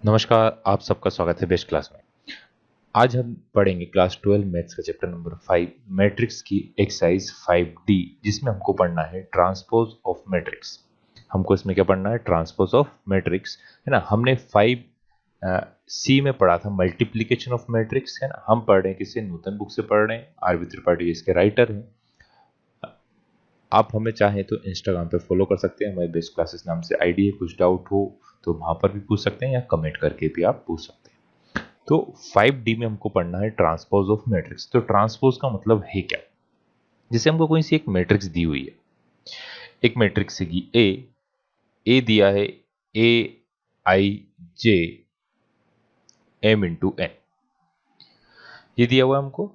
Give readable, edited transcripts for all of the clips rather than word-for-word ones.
नमस्कार, आप सबका स्वागत है बेस्ट क्लास में। आज हम पढ़ेंगे क्लास 12 मैथ्स का चैप्टर नंबर 5 मैट्रिक्स की एक्सरसाइज 5D, जिसमें हमको पढ़ना है ट्रांसपोज ऑफ मैट्रिक्स। हमको इसमें क्या पढ़ना है? ट्रांसपोज ऑफ मैट्रिक्स, है ना। हमने 5C में पढ़ा था मल्टीप्लीकेशन ऑफ मैट्रिक्स, है ना। हम पढ़ रहे हैं किसी नूतन बुक से पढ़ रहे हैं, आरवी त्रिपाठी इसके राइटर हैं। आप हमें चाहें तो इंस्टाग्राम पे फॉलो कर सकते हैं, हमारे बेस्ट क्लासेस नाम से आईडी है। कुछ डाउट हो तो वहां पर भी पूछ सकते हैं या कमेंट करके भी आप पूछ सकते हैं। तो 5D में हमको पढ़ना है ट्रांसपोज ऑफ मैट्रिक्स। तो ट्रांसपोज का मतलब है क्या? जैसे हमको कोई सी एक मैट्रिक्स दी हुई है, एक मैट्रिक्स है ए दिया है ए आई जे एम इंटू एन, ये दिया हुआ है हमको।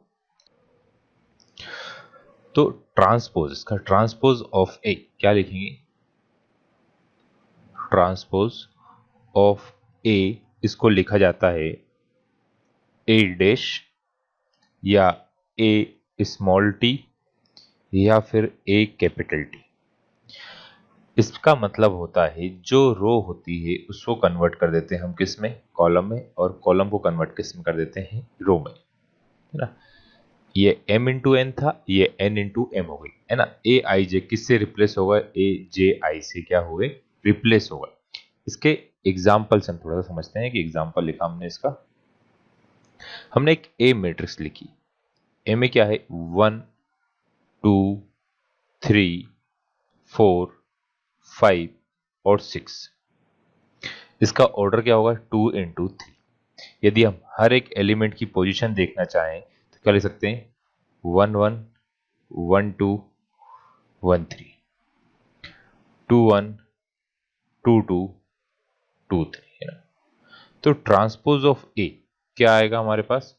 तो ट्रांसपोज, इसका ट्रांसपोज ऑफ ए क्या लिखेंगे? ट्रांसपोज ऑफ ए, इसको लिखा जाता है ए डैश या ए स्मॉल टी या फिर ए कैपिटल टी। इसका मतलब होता है जो रो होती है उसको कन्वर्ट कर देते हैं हम किस में? कॉलम में, और कॉलम को कन्वर्ट किस में कर देते हैं? रो में, है ना। ये m इंटू एन था, ये n इंटू एम हो गई, है ना। ए आई जे किससे रिप्लेस होगा? ए जे आई से क्या हुए? रिप्लेस होगा। इसके एग्जाम्पल से हम थोड़ा सा समझते हैं कि एग्जाम्पल लिखा हमने इसका। हमने एक ए मैट्रिक्स लिखी, ए में क्या है? 1 2 3 4 5 और 6। इसका ऑर्डर क्या होगा? 2 इंटू 3। यदि हम हर एक एलिमेंट की पोजीशन देखना चाहें तो क्या लिख सकते हैं? 1 1 1 2 1 3, 2 1 2 2 2 3, है ना। तो ट्रांसपोज ऑफ ए क्या आएगा हमारे पास?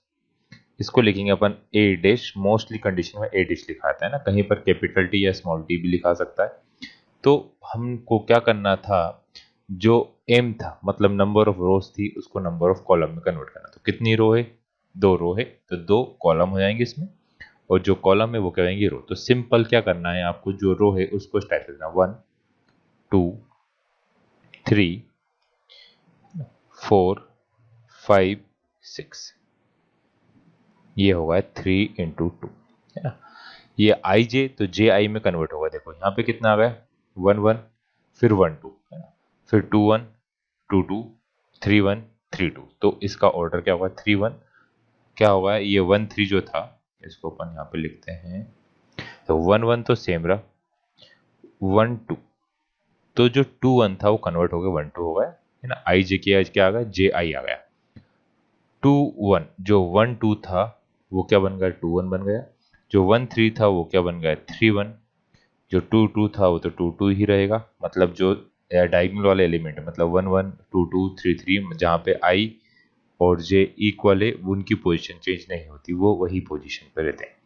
इसको लिखेंगे अपन ए डैश। मोस्टली कंडीशन में ए डैश लिखा आता है ना, कहीं पर कैपिटल टी या स्मॉल टी भी लिखा सकता है। तो हमको क्या करना था? जो एम था, मतलब नंबर ऑफ रोज थी, उसको नंबर ऑफ कॉलम में कन्वर्ट करना। तो कितनी रो है? 2 रो है, तो 2 कॉलम हो जाएंगे इसमें, और जो कॉलम है वो क्या होंगे? रो। तो सिंपल क्या करना है आपको? जो रो है उसको टाइप करना 1 2 3 4 5 6। ये होगा 3 इंटू 2, है ना। ये आई जे, तो जे आई में कन्वर्ट होगा। देखो यहाँ पे कितना आ गया? 1 1, फिर 1 2, है ना, फिर 2 1 2 2 3 1 3 2। तो इसका ऑर्डर क्या होगा? 3 1 क्या होगा? ये 1 3 जो था, इसको अपन यहाँ पे लिखते हैं। तो 1 1 तो सेम रहा, 1 2, तो जो 2 1 था वो कन्वर्ट हो गया 1 2 हो गया, है ना। आई जे की क्या आ गया? जे आई आ गया। 2 1, जो 1 2 था वो क्या बन गया? 2 1 बन गया। जो 1 3 था वो क्या बन गया? 3 1। जो 2 2 था वो तो 2 2 ही रहेगा। मतलब जो डायगोनल वाले एलिमेंट है, मतलब 1 1 2 2 3 3, जहाँ पे आई और जे इक्वल है, उनकी पोजीशन चेंज नहीं होती, वो वही पोजीशन पे रहते हैं।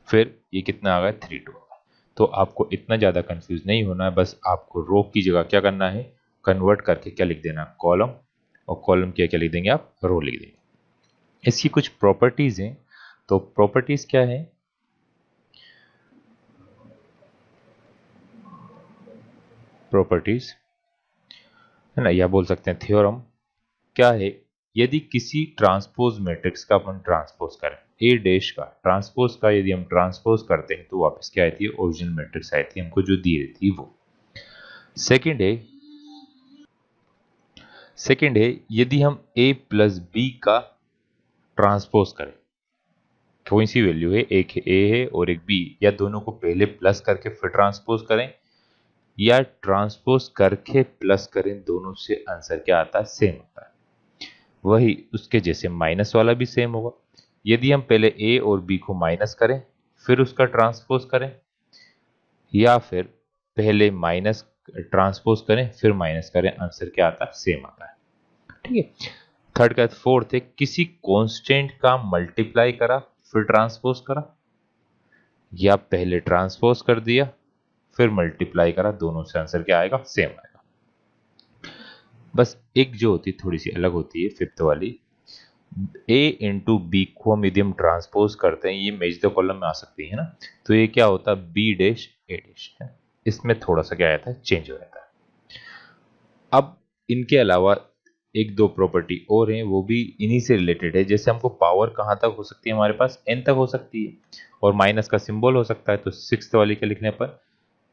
फिर ये कितना आ गया? 3 2। तो आपको इतना ज़्यादा कंफ्यूज नहीं होना है, बस आपको रो की जगह क्या करना है? कन्वर्ट करके क्या लिख देना? कॉलम। और कॉलम की क्या लिख देंगे आप? रो लिख देंगे। इसकी कुछ प्रॉपर्टीज हैं। तो प्रॉपर्टीज क्या है? प्रॉपर्टीज, है ना, या बोल सकते हैं थ्योरम। क्या है? यदि किसी ट्रांसपोज मैट्रिक्स का अपन ट्रांसपोज करें, ए डैश का ट्रांसपोज का यदि हम ट्रांसपोज करते हैं तो वापस क्या आती है? ओरिजिनल मैट्रिक्स आई थी हमको जो दी रही थी वो। सेकंड है यदि हम a प्लस बी का ट्रांसपोज करें, कोई सी वैल्यू है, एक ए है और एक बी, या दोनों को पहले प्लस करके फिर ट्रांसपोज करें, या ट्रांसपोज करके प्लस करें, दोनों से आंसर क्या आता है? सेम आता है। वही उसके जैसे माइनस वाला भी सेम होगा। यदि हम पहले ए और बी को माइनस करें फिर उसका ट्रांसपोज करें, या फिर पहले माइनस ट्रांसपोज करें फिर माइनस करें, आंसर क्या आता है? सेम आता है। ठीक है। थर्ड का फोर्थ है किसी कांस्टेंट का मल्टीप्लाई करा फिर ट्रांसपोज करा, या पहले ट्रांसपोज कर दिया फिर मल्टीप्लाई करा, दोनों से आंसर क्या आएगा? सेम आएगा। बस एक जो होती थोड़ी सी अलग होती है, फिफ्थ वाली, ए इंटू बी को हम यदि हम ट्रांसपोज करते हैं, ये मेज द कॉलम में आ सकती है ना, तो ये क्या होता है? बी डैश ए डैश है। इसमें थोड़ा सा क्या आता है? चेंज हो जाता है। अब इनके अलावा एक दो प्रॉपर्टी और हैं, वो भी इन्हीं से रिलेटेड है। जैसे हमको पावर कहाँ तक हो सकती है, हमारे पास n तक हो सकती है, और माइनस का सिंबल हो सकता है। तो सिक्स्थ वाली क्या लिखने पर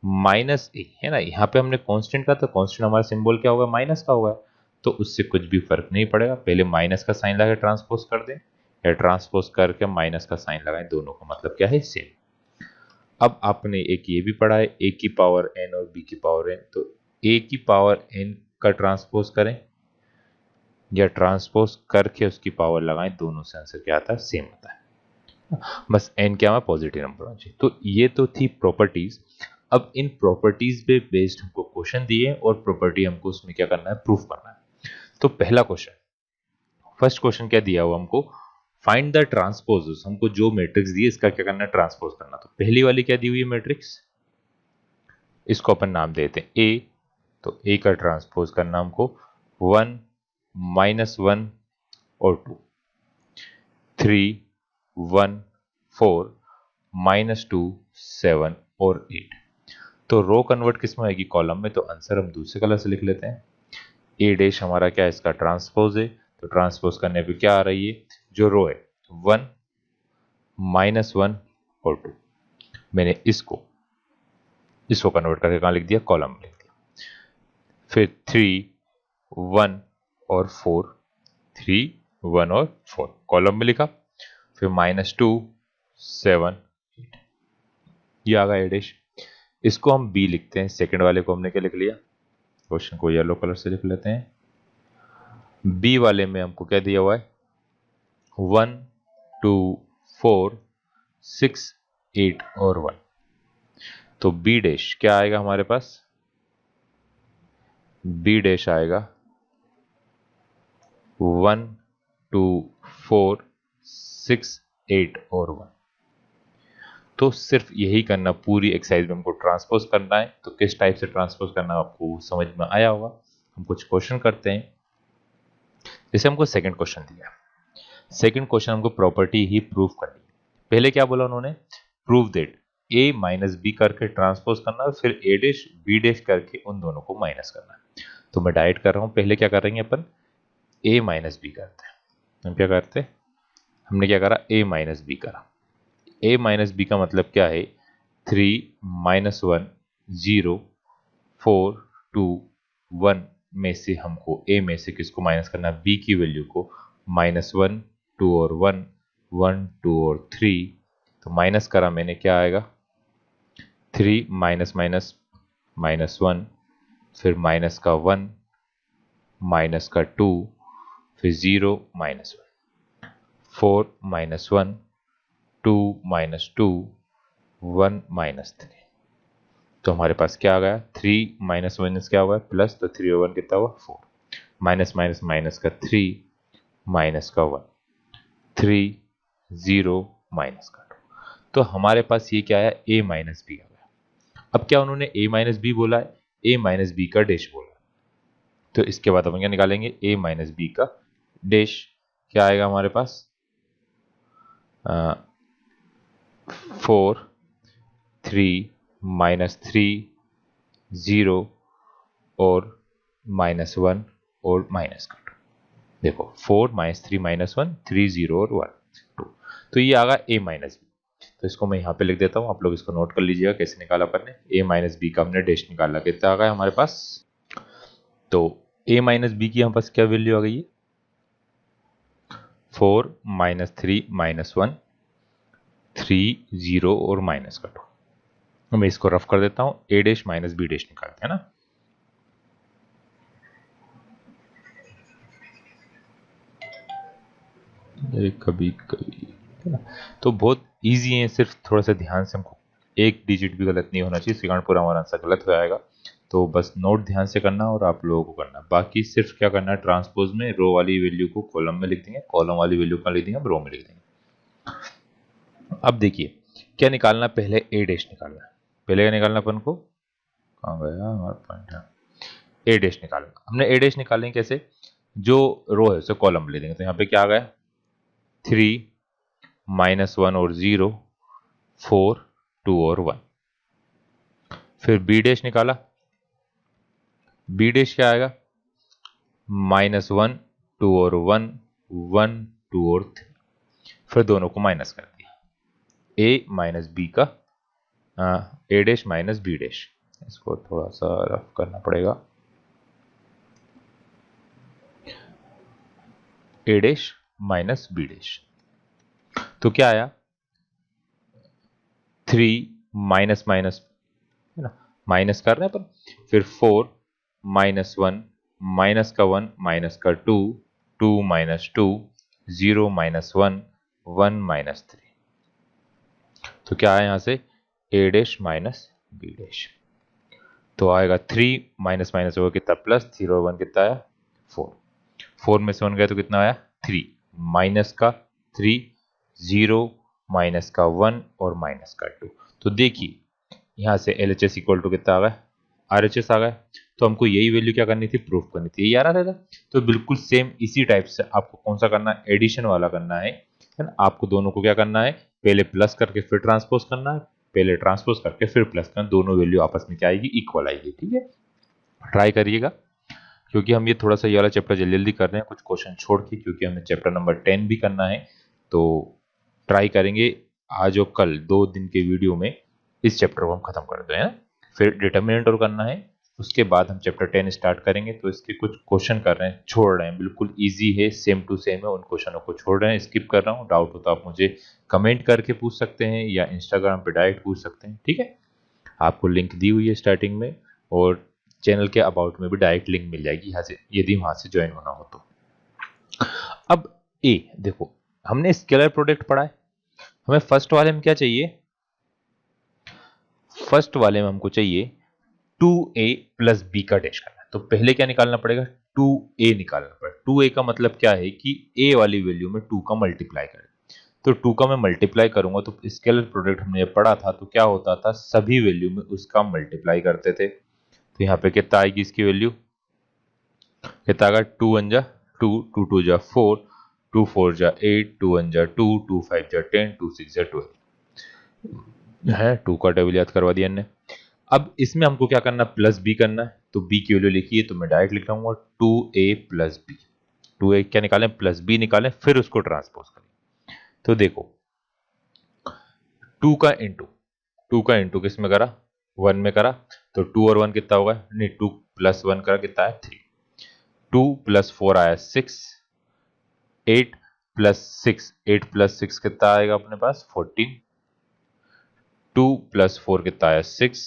माइनस ए है ना, यहाँ पे हमने कांस्टेंट का, तो कांस्टेंट हमारा सिंबल क्या होगा, माइनस का होगा। तो उससे कुछ भी फर्क नहीं पड़ेगा, पहले माइनस का साइन लगा ट्रांसपोज कर दें, या ट्रांसपोज करके माइनस का साइन लगाएं, दोनों का मतलब क्या है, सेम। अब आपने एक ये भी पढ़ा है a की पावर n और b की पावर n, तो a की पावर n का ट्रांसपोज करें या ट्रांसपोज करके उसकी पावर लगाएं, दोनों से आंसर क्या आता है, सेम आता है। बस n क्या है, पॉजिटिव नंबर होना चाहिए। तो ये तो थी प्रॉपर्टीज। अब इन प्रॉपर्टीज पे बेस्ड हमको क्वेश्चन दिए और प्रॉपर्टी हमको उसमें क्या करना है, प्रूफ करना है। तो पहला क्वेश्चन, फर्स्ट क्वेश्चन क्या दिया हुआ हमको, फाइंड द ट्रांसपोज। हमको जो मैट्रिक्स दी इसका क्या करना है, ट्रांसपोज करना। तो पहली वाली क्या दी हुई है मैट्रिक्स, इसको अपन नाम देते हैं ए। तो ए का ट्रांसपोज करना हमको 1 -1 और 2, 3 1 4 -2 7 और 8। तो रो कन्वर्ट किस में आएगी, कॉलम में। तो आंसर हम दूसरे कलर से लिख लेते हैं। ए डैश हमारा क्या है, इसका ट्रांसपोज है। तो ट्रांसपोज करने पे क्या आ रही है, जो रो है 1 -1 और 2। मैंने इसको कन्वर्ट करके कहाँ लिख दिया, कॉलम में लिख दिया। फिर 3 1 और 4, 3 1 और 4 कॉलम में लिखा। फिर -2 7 8, ये आ गया ए डैश। इसको हम बी लिखते हैं। सेकंड वाले को हमने क्या लिख लिया, क्वेश्चन को येलो कलर से लिख लेते हैं। बी वाले में हमको क्या दिया हुआ है, 1 2 4 6 8 और 1। तो बी डैश क्या आएगा हमारे पास, बी डैश आएगा 1 2 4 6 8 और 1। तो सिर्फ यही करना, पूरी एक्सरसाइज में हमको ट्रांसपोज करना है। तो किस टाइप से ट्रांसपोज करना आपको समझ में आया होगा। हम कुछ क्वेश्चन करते हैं। जैसे हमको सेकंड क्वेश्चन दिया, सेकंड क्वेश्चन हमको प्रॉपर्टी ही प्रूफ करनी है। पहले क्या बोला उन्होंने, prove that a minus B करके ट्रांसपोज करना है, फिर a डैश b डैश करके उन दोनों को माइनस करना है। तो मैं डायरेक्ट कर रहा हूं, पहले क्या करेंगे अपन, a माइनस बी करते हैं। हम क्या करते हैं, हमने क्या करा, a माइनस बी करा। a माइनस बी का मतलब क्या है, 3 -1 0 4 2 1 में से हमको a में से किसको माइनस करना है, b की वैल्यू को। -1 2 और 1 1 2 और 3। तो माइनस करा मैंने, क्या आएगा, 3 माइनस माइनस -1, फिर माइनस का 1 माइनस का 2, फिर 0 -1, 4 -1 2 -2 1 -3। तो हमारे पास क्या आ गया, 3 माइनस माइनस क्या हुआ, प्लस। तो 3 और 1 कितना हुआ, 4। माइनस माइनस माइनस का 3 माइनस का 1 3 0 माइनस का 2। तो हमारे पास ये क्या है, a माइनस बी आ गया। अब क्या उन्होंने a माइनस बी बोला है, a माइनस बी का डैश बोला है। तो इसके बाद हम क्या निकालेंगे, a माइनस बी का डैश। क्या आएगा हमारे पास, 4 3 -3 0 और -1 और माइनस का 2। देखो 4 -3 -1 3 0 और 1 2। तो ये आ गया a माइनस बी। तो इसको मैं यहाँ पे लिख देता हूँ, आप लोग इसको नोट कर लीजिएगा कैसे निकाला अपन ने। a माइनस बी का हमने डैश निकाला, कितना आ गया हमारे पास। तो a माइनस बी की हमारे पास क्या वैल्यू आ गई है, 4 -3 -1 3 0 और माइनस का 2। मैं इसको रफ कर देता हूँ, a dash minus B dash निकालते हैं ना। कभी कभी तो बहुत इजी है, सिर्फ थोड़ा सा ध्यान से, हमको एक डिजिट भी गलत नहीं होना चाहिए, सेकंड पूरा हमारा आंसर गलत हो जाएगा। तो बस नोट ध्यान से करना और आप लोगों को करना। बाकी सिर्फ क्या करना है, ट्रांसपोज में रो वाली वैल्यू को कॉलम में लिख देंगे, कॉलम वाली वैल्यू का लिख देंगे, रो में लिख देंगे। अब देखिए क्या निकालना, पहले ए डैश निकालना है। पहले क्या निकालना अपन को, कहाँ गया हमारा पॉइंट है, ए डैश निकालना। हमने ए डैश निकालेंगे कैसे, जो रो है उसे कॉलम में ले देंगे। तो यहाँ पे क्या आ गया, 3 -1 और 0 4 2 और 1। फिर बी डैश निकाला, बी डैश क्या आएगा, -1 2 और 1 1 2 और 3, फिर दोनों को माइनस कर दिया, a माइनस बी का a dash minus B dash, इसको थोड़ा सा रफ करना पड़ेगा, a dash minus B dash. तो क्या आया 3 माइनस माइनस है ना, माइनस कर रहे हैं अपन, फिर 4 -1 माइनस का 1 माइनस का 2 2 माइनस 2 0 -1 1 -3। तो क्या है यहां से a dash minus B dash, तो आएगा 3 माइनस माइनस होगा कितना प्लस, 3 और 1 कितना आया 4, 4 में से 1 गया तो कितना आया 3, माइनस का 3 0 माइनस का 1 और माइनस का 2। तो देखिए यहां से LHS इक्वल टू कितना आ गया RHS आ गया। तो हमको यही वैल्यू क्या करनी थी, प्रूफ करनी थी, यही आ रहा था। तो बिल्कुल सेम इसी टाइप से आपको कौन सा करना है, एडिशन वाला करना है ना। आपको दोनों को क्या करना है, पहले प्लस करके फिर ट्रांसपोज करना है, पहले ट्रांसपोज करके फिर प्लस करना, दोनों वैल्यू आपस में क्या आएगी, इक्वल आएगी। ठीक है, ट्राई करिएगा, क्योंकि हम ये थोड़ा सा ये वाला चैप्टर जल्दी जल्दी कर रहे हैं, कुछ क्वेश्चन छोड़ के, क्योंकि हमें चैप्टर नंबर 10 भी करना है। तो ट्राई करेंगे आज और कल 2 दिन के वीडियो में इस चैप्टर को हम खत्म कर दें, फिर डिटर्मिनेंट करना है, उसके बाद हम चैप्टर 10 स्टार्ट करेंगे। तो इसके कुछ क्वेश्चन कर रहे हैं, छोड़ रहे हैं, बिल्कुल इजी है, सेम टू सेम है, उन क्वेश्चनों को छोड़ रहे हैं, स्किप कर रहा हूँ। डाउट हो तो आप मुझे कमेंट करके पूछ सकते हैं या इंस्टाग्राम पे डायरेक्ट पूछ सकते हैं। ठीक है, आपको लिंक दी हुई है स्टार्टिंग में, और चैनल के अबाउट में भी डायरेक्ट लिंक मिल जाएगी यहाँ से, यदि वहां से ज्वाइन होना हो तो। अब ए देखो, हमने स्केलर प्रोडक्ट पढ़ा है, हमें फर्स्ट वाले में क्या चाहिए, फर्स्ट वाले में हमको चाहिए 2a प्लस बी का डैश करना है। तो पहले क्या निकालना पड़ेगा, 2a निकालना पड़ेगा। 2a का मतलब क्या है कि a वाली वैल्यू में 2 का मल्टीप्लाई करें। तो 2 का मैं मल्टीप्लाई करूंगा, तो स्केलर प्रोडक्ट हमने ये पढ़ा था, तो क्या होता था, सभी वैल्यू में उसका मल्टीप्लाई करते थे। तो यहाँ पे कितना आएगी इसकी वैल्यू, कितना आएगा 2 1 जा 2 2 2 जा 4 2 4 जा 8 2 1 जा 2 2 5 जा 10 2 6 जा 12 है, 2 का टेबल याद करवा दिया हमने। अब इसमें हमको क्या करना है, प्लस बी करना है। तो बी की वैल्यू लिखिए, तो मैं डायरेक्ट लिख रहा हूँ 2a प्लस बी, 2a क्या निकालें, प्लस बी निकालें, फिर उसको ट्रांसपोज करें। तो देखो 2 का इंटू किस में करा, 1 में करा, तो 2 और 1 कितना होगा, नहीं 2 प्लस 1 करा कितना है 3, 2 प्लस 4 आया 6, 8 प्लस 6 8 प्लस 6 कितना आएगा अपने पास 14, 2 प्लस 4 कितना आया 6,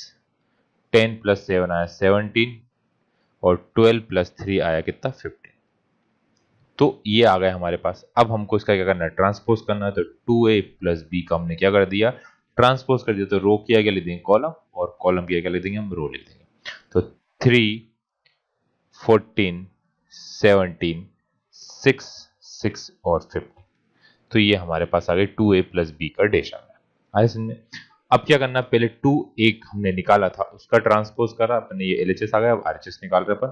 10 प्लस 7 आया 17, और 12 प्लस 3 आया कितना 15। तो ये आ गया हमारे पास। अब हमको इसका क्या करना है, ट्रांसपोज करना है। तो 2a प्लस बी का हमने क्या कर दिया, ट्रांसपोज कर दिया। तो रो की आगे लिख देंगे कॉलम, और कॉलम की आगे लिख देंगे हम रो, लिख देंगे। तो 3 14 17 6 6 और 15। तो ये हमारे पास आ गई 2a प्लस बी का डैश आ गया। आए समझ में। अब क्या करना, पहले 2 एक हमने निकाला था, उसका ट्रांसपोज करा अपने, ये LHS आ गया। अब RHS निकाल रहे अपन,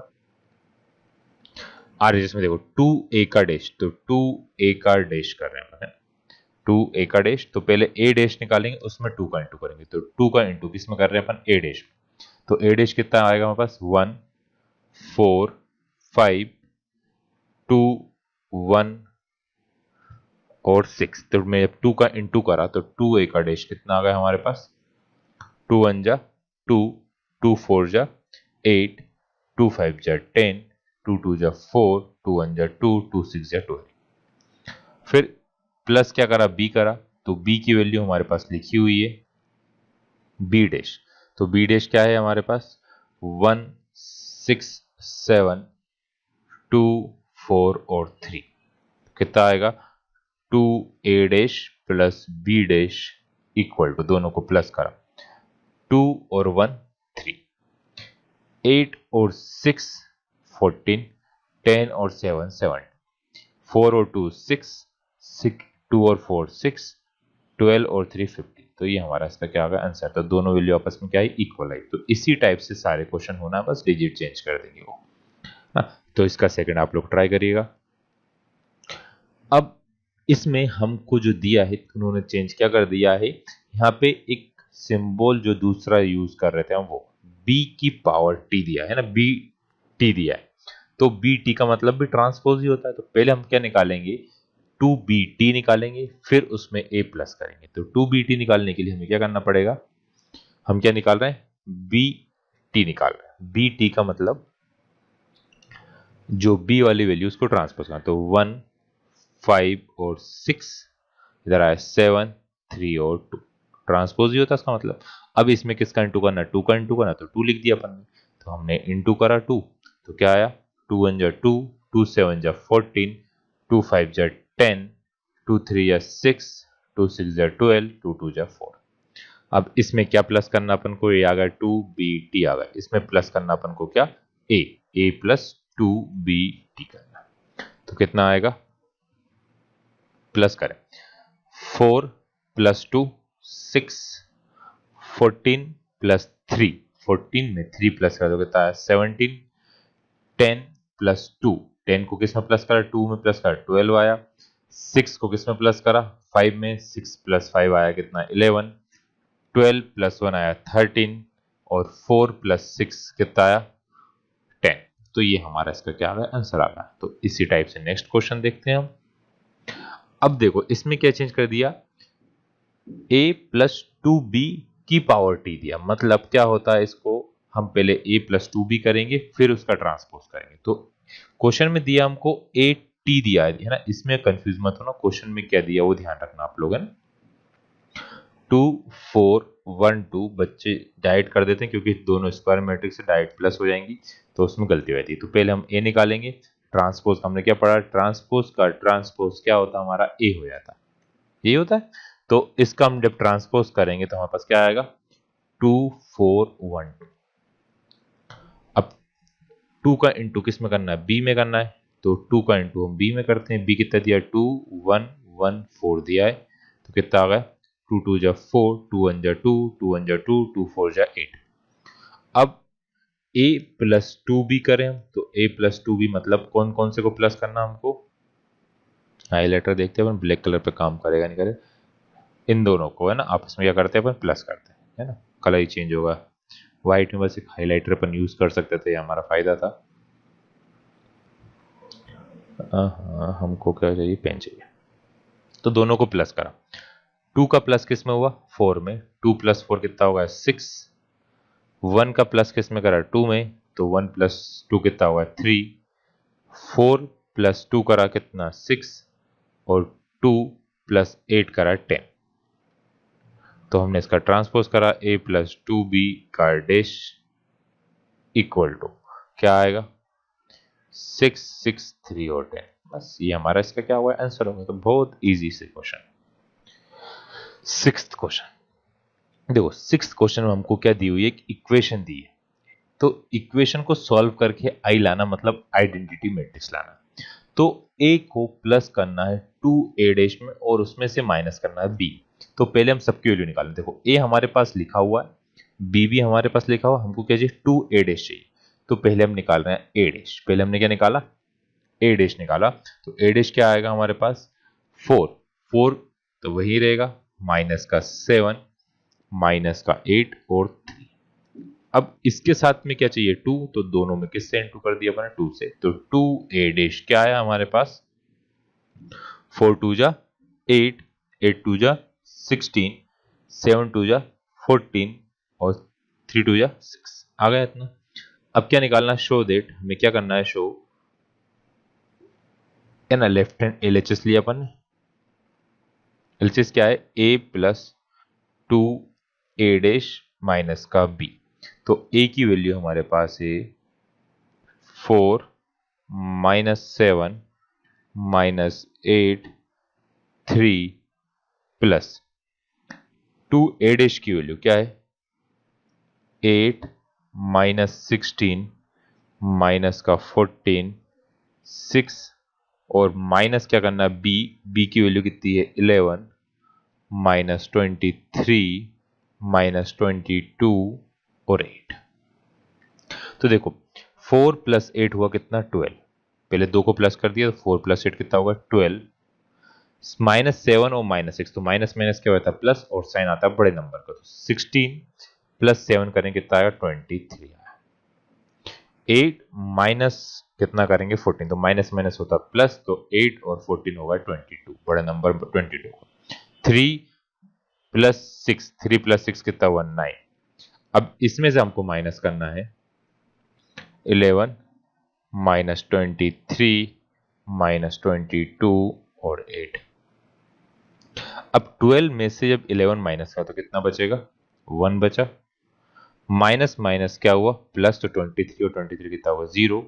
RHS में देखो 2a का डैश, तो 2a का डैश कर रहे हैं अपन, 2a का डैश। तो पहले a डैश निकालेंगे, उसमें 2 का इंटू करेंगे। तो 2 का इंटू किस में कर रहे हैं अपन, a डैश। तो a डैश कितना आएगा हमारे पास, 1 4 5 2 1 और 6। तो मैं जब 2 का इंटू करा, तो 2a का डैश कितना आ गया हमारे पास, 2 1 जा 2 2 4 जा 8 2 5 जा 10 2 2 जा 4 2 1 जा 2 2 6 जा 12। फिर प्लस क्या करा, बी करा। तो बी की वैल्यू हमारे पास लिखी हुई है बी डैश। तो बी डैश क्या है हमारे पास, 1 6 7 2 4 और 3। कितना आएगा, 2a dash plus B dash equal to, दोनों को प्लस करा, 2 और 1 3, 8 और 6 14, 10 और 7 7, 4 और 2 6 6 2 और 4 6, 12 और 3 15। तो ये हमारा इसका क्या होगा आंसर। तो दोनों वैल्यू आपस में क्या है, इक्वल है। तो इसी टाइप से सारे क्वेश्चन होना, बस डिजिट चेंज कर देंगे वो। हाँ, तो इसका सेकंड आप लोग ट्राई करिएगा। अब इसमें हमको जो दिया है, उन्होंने चेंज क्या कर दिया है, यहाँ पे एक सिंबल जो दूसरा यूज कर रहे थे हम, वो b की पावर t दिया है ना, b t दिया है। तो बी टी का मतलब भी ट्रांसपोज ही होता है। तो पहले हम क्या निकालेंगे, टू बी टी निकालेंगे, फिर उसमें ए प्लस करेंगे। तो टू बी टी निकालने के लिए हमें क्या करना पड़ेगा, हम क्या निकाल रहे हैं, बी टी निकाल रहे हैं। बी टी का मतलब जो बी वाली वैल्यू उसको ट्रांसपोज करना। तो 1 5 और 6, इधर आया 7 3 और 2, ट्रांसपोज ही होता है इसका मतलब। अब इसमें किसका इंटू करना, टू का इंटू करना, तो टू लिख दिया अपन ने। तो हमने इंटू करा टू, तो क्या आया, 2 1 जा 2, 2 7 जा 14, 2 5 जा 10, 2 3 जा 6, 2 6 जा 12, 2 2 जा 4। अब इसमें क्या प्लस करना अपन को, ये आ गया 2 बी टी आ गया। इसमें प्लस करना अपन को क्या, ए प्लस 2 बी टी करना। तो कितना आएगा, प्लस करें, 4 प्लस 2 6, 14 प्लस 3, 14 में 3 प्लस कर दो कितना है 17, 10 प्लस 2, 10 को किस में प्लस करा, 2 में प्लस करा 12 आया, 6 को किस में प्लस करा 5 में, 6 प्लस 5 आया कितना 11, 12 प्लस 1 आया 13, और 4 प्लस 6 कितना आया 10। तो ये हमारा इसका क्या आ गया, आंसर आ गया। तो इसी टाइप से नेक्स्ट क्वेश्चन देखते हैं हम। अब देखो इसमें क्या चेंज कर दिया, a प्लस टू बी की पावर टी दिया। मतलब क्या होता है, इसको हम पहले a प्लस टू बी करेंगे फिर उसका ट्रांसपोज करेंगे। तो क्वेश्चन में दिया हमको a टी दिया है ना, इसमें कंफ्यूज मत होना, क्वेश्चन में क्या दिया वो ध्यान रखना आप लोग, है ना। 2 4 1 2 बच्चे डायरेक्ट कर देते हैं क्योंकि दोनों स्क्वायर मैट्रिक्स से डायरेक्ट प्लस हो जाएंगी, तो उसमें गलती हो जाती है। तो पहले हम a निकालेंगे, ट्रांसपोज हमने क्या पढ़ा, ट्रांसपोज का ट्रांसपोज क्या होता है हमारा, a हो जाता है, ये होता है। तो इसका हम जब ट्रांसपोज करेंगे तो हमारे पास क्या आएगा, 2 4 1 2। अब 2 का इंटू किस में करना है, बी में करना है। तो 2 का इंटू हम बी में करते हैं। बी कितना दिया, 2 1 1 4 दिया है। तो कितना आ गया, 2 2 जा 4, 2 1 जा 2, 2 1 जा 2, 2 4 जा 8। अब a प्लस टू बी करें हम, तो a प्लस टू बी मतलब कौन कौन से को प्लस करना हमको, हाईलाइटर देखते हैं अपन ब्लैक कलर पे काम करेगा नहीं करेगा, इन दोनों को है ना आपस में क्या करते हैं अपन, प्लस करते हैं, है ना, कलर ही चेंज होगा। व्हाइट में बस एक हाइलाइटर अपन यूज कर सकते थे, हमारा फायदा था। हमको क्या चाहिए, पेन चाहिए। तो दोनों को प्लस करा, 2 का प्लस किस में हुआ, 4 में, 2 प्लस 4 कितना होगा 6, 1 का प्लस किस में करा 2 में, तो 1 प्लस 2 कितना होगा 3, 4 प्लस 2 करा कितना 6, और 2 प्लस 8 करा 10। तो हमने इसका ट्रांसपोज करा, a प्लस टू बी का डैश इक्वल टू क्या आएगा, 6 6 3 और 10। बस ये हमारा इसका क्या हुआ, आंसर होगा। तो बहुत इजी से क्वेश्चन। सिक्स्थ क्वेश्चन देखो, सिक्स्थ क्वेश्चन में हमको क्या दी हुई है, एक इक्वेशन दी है। तो इक्वेशन को सॉल्व करके आई लाना मतलब आइडेंटिटी मैट्रिक्स लाना। तो a को प्लस करना है 2a डैश में और उसमें से माइनस करना है b। तो पहले हम सबकी वैल्यू निकालें। देखो a हमारे पास लिखा हुआ है, b भी हमारे पास लिखा हुआ, हमको क्या चाहिए 2a डैश चाहिए। तो पहले हम निकाल रहे हैं a डैश। पहले हमने क्या निकाला, a डैश निकाला। तो a डैश क्या आएगा हमारे पास 4, 4 तो वही रहेगा, माइनस का 7, माइनस का 8 और 3। अब इसके साथ में क्या चाहिए 2, तो दोनों में किससे इंटू कर दिया अपने 2 से। तो 2a डैश क्या आया हमारे पास, 4 2 जा 8, 8 2 जा 16, 7 2 जा 14 और 3 2 जा 6 आ गया इतना। अब क्या निकालना, शो देट, हमें क्या करना है शो, है ना, लेफ्ट हैंड एलएचएस लिया अपन ने। एलएचएस क्या है, a plus 2a dash minus का b। तो a की वैल्यू हमारे पास है 4 minus 7 minus 8 3 plus 2a dash की वैल्यू क्या है 8 माइनस 16 माइनस का 14 6 और माइनस क्या करना है b की वैल्यू कितनी है 11 माइनस 23 माइनस 22 और 8। तो देखो 4 प्लस 8 हुआ कितना 12, पहले 2 को प्लस कर दिया तो 4 प्लस 8 कितना होगा 12, माइनस 7 और माइनस 6, तो माइनस माइनस क्या होता है प्लस और साइन आता है बड़े नंबर का। तो 16 प्लस 7 करें कितना आएगा 23 आया। 8 माइनस कितना करेंगे 14, तो माइनस माइनस होता प्लस, तो 8 और 14 होगा 22, बड़ा नंबर 22। 3 प्लस 6, 3 प्लस 6 कितना हुआ 9। अब इसमें से हमको माइनस करना है 11 माइनस 23 माइनस 22 और 8। अब 12 में से जब 11 माइनस का तो कितना बचेगा 1 बचा, माइनस माइनस क्या हुआ प्लस, तो 23 और 23 कितना हुआ 0,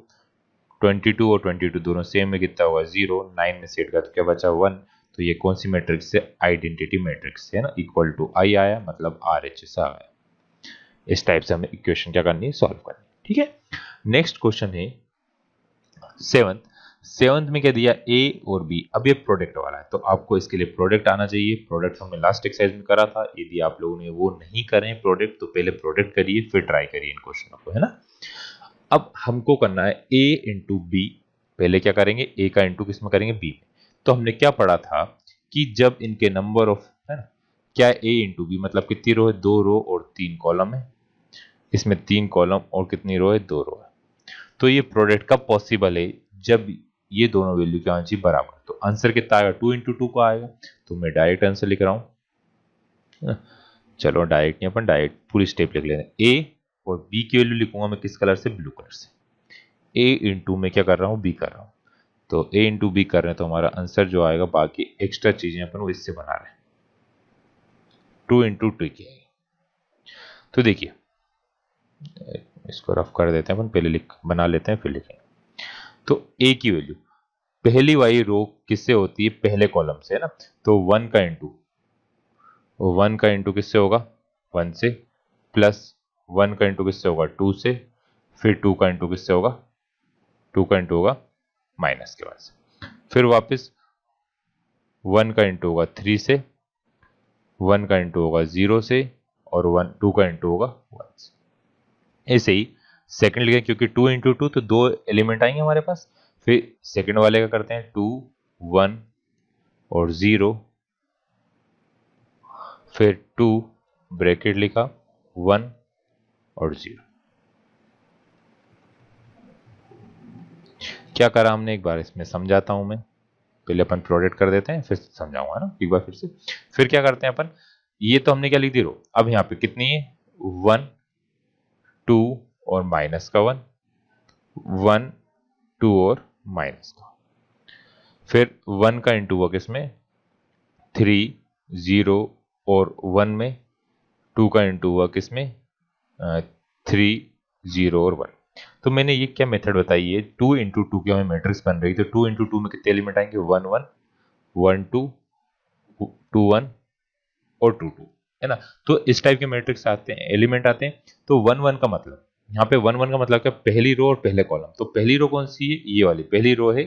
22 और 22 दोनों सेम में कितना हुआ 0, 9 में से 8 का तो क्या बचा 1। तो ये कौन सी मैट्रिक्स है, आइडेंटिटी मैट्रिक्स है ना, इक्वल टू आई आया, मतलब RHS आ गया। इस टाइप से हमें इक्वेशन क्या करनी है, सॉल्व करनी है। ठीक है, नेक्स्ट क्वेश्चन है सेवंथ में क्या दिया A और B। अब ये प्रोडक्ट वाला है, तो आपको इसके लिए प्रोडक्ट आना चाहिए। प्रोडक्ट हमने लास्ट एक्सरसाइज में करा था, यदि आप लोगों ने वो नहीं करें प्रोडक्ट, तो पहले प्रोडक्ट करिए फिर ट्राई करिए इन क्वेश्चनों को, है ना। अब हमको करना है A इंटू बी। पहले क्या करेंगे, A का इंटू किस में करेंगे, B में। तो हमने क्या पढ़ा था कि जब इनके नंबर ऑफ, है ना, क्या A इंटू बी मतलब कितनी रो है, 2 रो और 3 कॉलम है। इसमें 3 कॉलम और कितनी रो है, 2 रो है। तो ये प्रोडक्ट कब पॉसिबल है, जब ये दोनों वैल्यू क्या होनी चाहिए, बराबर। तो आंसर कितना आएगा, 2 इंटू 2 का आएगा। तो मैं डायरेक्ट आंसर लिख रहा हूं, चलो डायरेक्ट नहीं, अपन डायरेक्ट पूरी स्टेप लिख लेते हैं। A और B की वैल्यू लिखूंगा मैं किस कलर से, ब्लू कलर से। A इंटू में क्या कर रहा हूं, B कर रहा हूं। तो A इंटू बी कर रहे हैं, तो हमारा आंसर जो आएगा, बाकी एक्स्ट्रा चीजें अपन वो इससे बना रहे हैं, 2 इंटू 2 की। तो देखिए इसको रफ कर देते हैं अपन, पहले लिख बना लेते हैं फिर लिखेंगे। तो A की वैल्यू पहली वाली रो किससे होती है, पहले कॉलम से, है ना। तो 1 का इंटू किससे होगा, 1 से, प्लस 1 का इंटू किससे होगा, 2 से, फिर 2 का इंटू किससे होगा, 2 का इंटू होगा माइनस के बाद से, फिर वापस 1 का इंटू होगा 3 से, 1 का इंटू होगा 0 से, और 2 का इंटू होगा 1 से। ऐसे ही सेकंड लिखें, क्योंकि 2 इंटू 2 तो 2 एलिमेंट आएंगे हमारे पास। फिर सेकंड वाले का करते हैं 2 1 और 0, फिर 2 ब्रैकेट लिखा 1 और 0। क्या करा हमने, एक बार इसमें समझाता हूं मैं। पहले अपन प्रोडक्ट कर देते हैं फिर समझाऊंगा ना एक बार फिर से। फिर क्या करते हैं अपन, ये तो हमने क्या लिख दी रो, अब यहाँ पे कितनी है 1 2 और माइनस का 1, 1 2 और माइनस का, फिर 1 का इंटू हुआ किसमें 3 0 और 1 में, 2 का इंटू हुआ किसमें 3 0 और 1। तो मैंने ये क्या मेथड बताई है, 2 इंटू 2 की हमें मैट्रिक्स बन रही, तो 2 इंटू 2 में कितने एलिमेंट आएंगे, 1 1 1 2 2 1 और 2 2, है ना। तो इस टाइप के मैट्रिक्स आते हैं, एलिमेंट आते हैं। तो 1 1 का मतलब, यहाँ पे 1 1 का मतलब क्या, पहली रो और पहले कॉलम। तो पहली रो कौन सी है, ये वाली पहली रो है,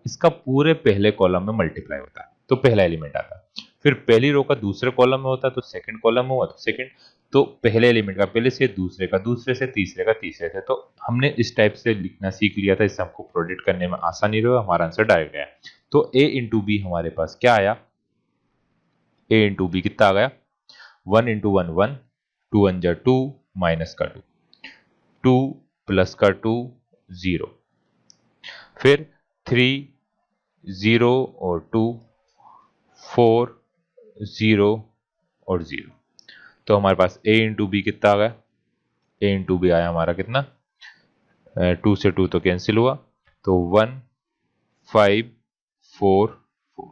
इसका पूरे पहले कॉलम में मल्टीप्लाई होता है, तो पहला एलिमेंट आता है। फिर पहली रो का दूसरे कॉलम में होता है, तो सेकंड कॉलम में हुआ तो सेकंड। तो पहले एलिमेंट का पहले से, दूसरे का दूसरे से, तीसरे का तीसरे से। तो हमने इस टाइप से लिखना सीख लिया था, इससे हमको प्रोडक्ट करने में आसानी रहा, हमारा आंसर डायरेक्ट आया। तो A इंटू बी हमारे पास क्या आया, A इंटू बी कितना आ गया, 1 इंटू 1 1, 2 1 जा 2, माइनस का 2, 2 प्लस का 2 0, फिर 3 0 और 2, 4 0 और 0। तो हमारे पास A इंटू बी कितना आ गया, A इंटू बी आया हमारा कितना, 2 से 2 तो कैंसिल हुआ, तो 1 5 4 4।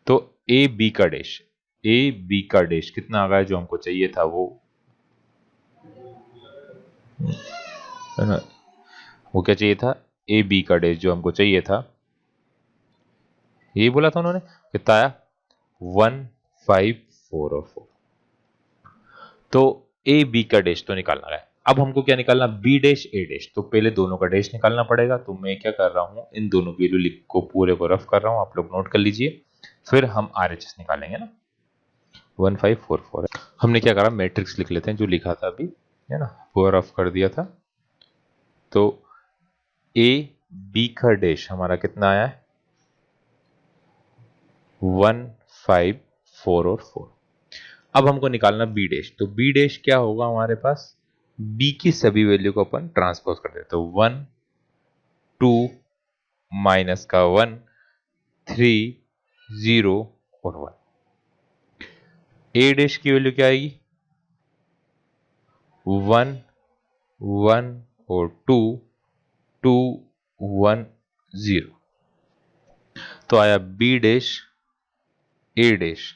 तो ए बी का डैश, ए बी का डैश कितना आ गया, जो हमको चाहिए था वो, है ना, वो क्या चाहिए था, ए बी का डैश जो हमको चाहिए था, यही बोला था उन्होंने, कितना आया 1 5 4 और 4। तो ए बी का डैश तो निकालना है। अब हमको क्या निकालना, बी डैश ए डैश। तो पहले दोनों का डैश निकालना पड़ेगा। तो मैं क्या कर रहा हूं, इन दोनों की वैल्यू लिख को पूरे को रफ कर रहा हूं, आप लोग नोट कर लीजिए, फिर हम RHS निकालेंगे ना। 1 5 4 4 हमने क्या करा, मैट्रिक्स लिख लेते हैं जो लिखा था अभी, है ना, वो रफ कर दिया था। तो ए बी का डैश हमारा कितना आया है, 1 5 4 और 4। अब हमको निकालना बी डैश। तो बी डैश क्या होगा हमारे पास, बी की सभी वैल्यू को अपन ट्रांसपोज कर देते, तो 1 2 माइनस का 1 3 0 और 1। ए डैश की वैल्यू क्या आएगी, 1 1 और 2 2 1 0। तो आया बी डैश ए डैश।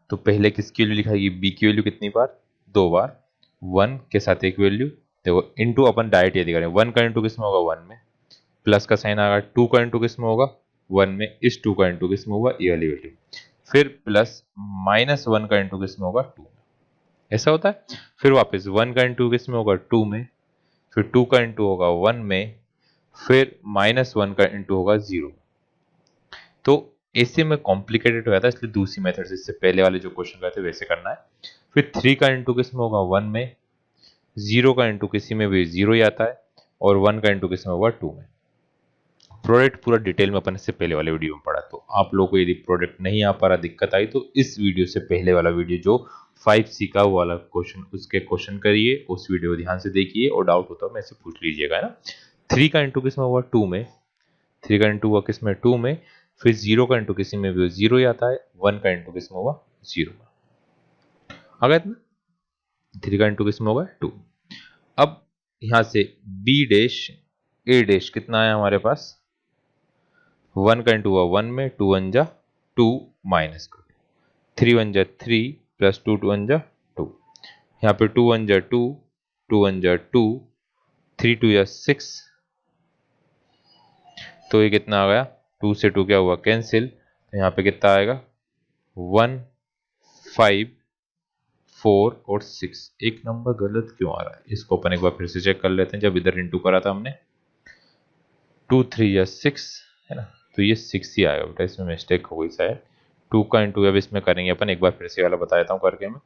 तो पहले किसकी वैल्यू लिखाएगी, बी की वैल्यू कितनी बार, 2 बार, 1 के साथ एक वैल्यू, देखो इनटू अपन डायरेक्ट यदि करें 1 का इंटू किस में होगा 1 में, प्लस का साइन आएगा, 2 का इंटू किस में होगा 1 में, इस 2 का इंटू किस में होगा ये वाली वैल्यू, फिर प्लस माइनस 1 का इंटू किस में होगा 2 में, ऐसा होता है। फिर वापस 1 का इंटू किस में होगा 2 में, फिर 2 का इंटू होगा 1 में, फिर माइनस 1 का इंटू होगा 0। तो ऐसे में कॉम्प्लिकेटेड हो जाता है, इसलिए दूसरी मेथड से, इससे पहले वाले जो क्वेश्चन करते वैसे करना है। फिर 3 का इंटू किस में होगा 1 में, 0 का इंटू किसी में भी 0 ही आता है, और 1 का इंटू किस में होगा 2 में। प्रोडक्ट पूरा डिटेल में अपन इससे पहले वाले वीडियो में पढ़ा, तो आप लोगों को यदि प्रोडक्ट नहीं आ पा रहा, दिक्कत आई, तो इस वीडियो से पहले वाला वीडियो जो 5C का वाला क्वेश्चन, उसके क्वेश्चन करिए, उस वीडियो को ध्यान से देखिए, और डाउट होता है मैं से पूछ लीजिएगा, है ना। 3 का इंटू किस में होगा 2 में, 3 का इंटू हुआ किस में 2 में, फिर 0 का इंटू किसी में भी 0 ही आता है, 1 का इंटू किस में होगा 0 में, आ गया इतना। 3 का इंटू किस में होगा 2। अब यहां से बी डैश ए डैश कितना आया हमारे पास, 1 का इंटू हुआ 1 में, 2 1 जा 2 माइनस 3 1 जा 3 प्लस 2 2 1 जा 2, यहाँ पे 2 1 जा 2 2 1 जा 2 3 2 या 6, तो ये कितना आ गया, 2 से 2 क्या हुआ कैंसिल, तो यहाँ पे कितना आएगा 1 5 4 और 6। एक नंबर गलत क्यों आ रहा है, इसको अपन एक बार फिर से चेक कर लेते हैं। जब इधर इंटू करा था हमने 2 3 या 6 है ना, तो ये 6 ही आएगा बेटा, इसमें मिस्टेक हो गई शायद। 2 का इंटू अब इसमें करेंगे अपन, एक बार फिर से वाला बता देता हूँ करके मैं,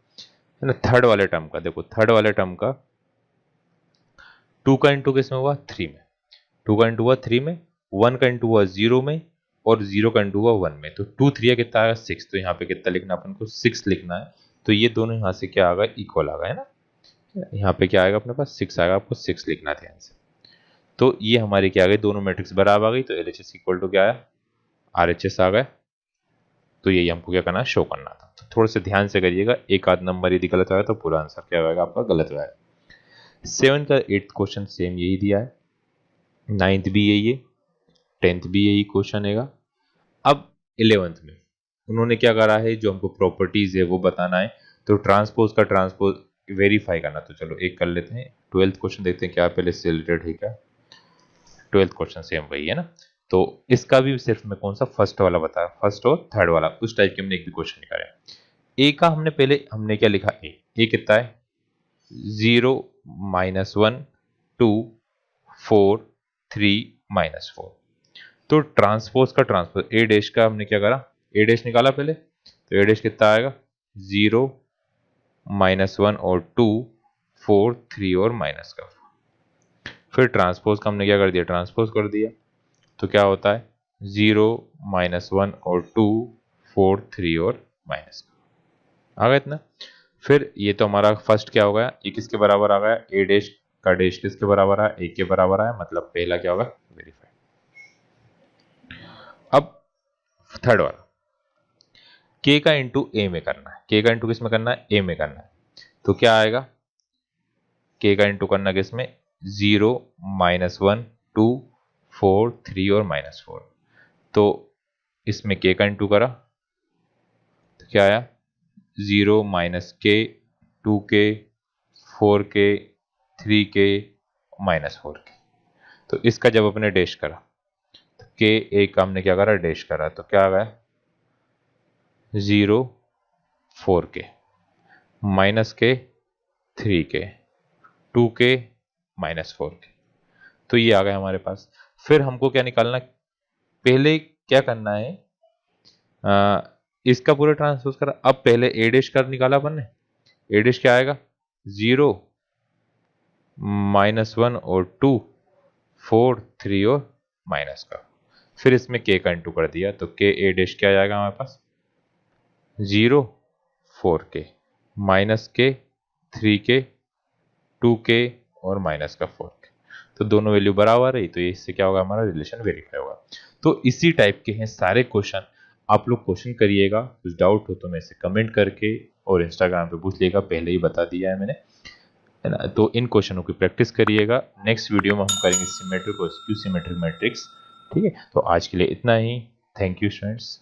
है ना। थर्ड वाले टर्म का देखो, थर्ड वाले टर्म का 2 का इंटू किस में हुआ 3 में, 2 का इंटू हुआ 3 में, 1 का इंटू हुआ 0 में, और 0 का इंटू हुआ 1 में, तो 2 3 कितना आएगा 6, तो यहाँ पे कितना लिखना अपन को 6 लिखना है। तो ये दोनों यहाँ से क्या आ गया, इक्वल आ गया, है ना। यहाँ पे क्या आएगा अपने पास 6 आएगा, आपको 6 लिखना ध्यान से। तो ये हमारी क्या आ गई, दोनों मैट्रिक्स बराबर आ गई, तो LHS इक्वल टू क्या आया RHS आ गया। तो यही हमको क्या करना है, शो करना था। तो थोड़े से ध्यान से करिएगा, एक आध नंबर यदि गलत आया तो पूरा आंसर क्या होगा आपका गलत आएगा। 7 का 8th क्वेश्चन सेम यही दिया है, 9th भी यही है, 10th भी यही क्वेश्चन है। अब 11th में उन्होंने क्या करा है, जो हमको प्रॉपर्टीज है वो बताना है, तो ट्रांसपोज का ट्रांसपोज वेरीफाई करना। तो चलो एक कर लेते हैं, 12th क्वेश्चन देखते हैं क्या पहले इससे रिलेटेड है क्या। 12th क्वेश्चन सेम वही है ना, तो इसका भी सिर्फ मैं कौन सा फर्स्ट वाला बताया, फर्स्ट और थर्ड वाला, उस टाइप के हमने एक भी क्वेश्चन निकाले। ए का हमने पहले हमने क्या लिखा, ए कितना है 0 -1 2 4 3 -4। तो ट्रांसपोज का ट्रांसपोज, ए डैश का हमने क्या करा, ए डैश निकाला पहले, तो ए डैश कितना आएगा 0 -1 और 2 4 3 और माइनस का। फिर ट्रांसपोज का हमने क्या कर दिया, ट्रांसपोज कर दिया, तो क्या होता है 0 -1 और 2 4 3 और माइनस का, आ गया इतना। फिर ये तो हमारा फर्स्ट क्या हो गया, ये किसके बराबर आ गया, ए डैश का डैश किसके बराबर आया, ए के बराबर आया, मतलब पहला क्या होगा वेरीफाई। अब थर्ड वाला के का इंटू ए में करना है, के का इंटू किस में करना है, ए में करना है, तो क्या आएगा के का इंटू करना किस में 0 -1 2 4 3 और -4। तो इसमें के का इंटू करा तो क्या आया 0 -k 2k 4k 3k -4k। तो इसका जब अपने डैश करा तो के ए का हमने क्या करा डैश करा, तो क्या आ गया 0 4k -k 3k 2k -4k। तो ये आ गया हमारे पास। फिर हमको क्या निकालना, पहले क्या करना है, इसका पूरा ट्रांसपोज करा। अब पहले ए डैश कर निकाला अपन ने, ए डैश क्या आएगा 0 -1 और 2 4 3 और माइनस का। फिर इसमें के का इंटू कर दिया, तो के ए डैश क्या आएगा हमारे पास 0 4k -k 3k 2k और माइनस का फर्क, तो दोनों वैल्यू बराबर है, तो ये इससे क्या होगा, हमारा रिलेशन वेरीफाई होगा। तो इसी टाइप के हैं सारे क्वेश्चन, आप लोग क्वेश्चन करिएगा, कुछ डाउट हो तो मेरे से कमेंट करके और इंस्टाग्राम पे पूछ लिएगा, पहले ही बता दिया है मैंने, है ना। तो इन क्वेश्चनों की प्रैक्टिस करिएगा। नेक्स्ट वीडियो में हम करेंगे सिमेट्रिक और स्क्यू सिमेट्रिक मैट्रिक्स, ठीक है। तो आज के लिए इतना ही, थैंक यू स्टूडेंट्स।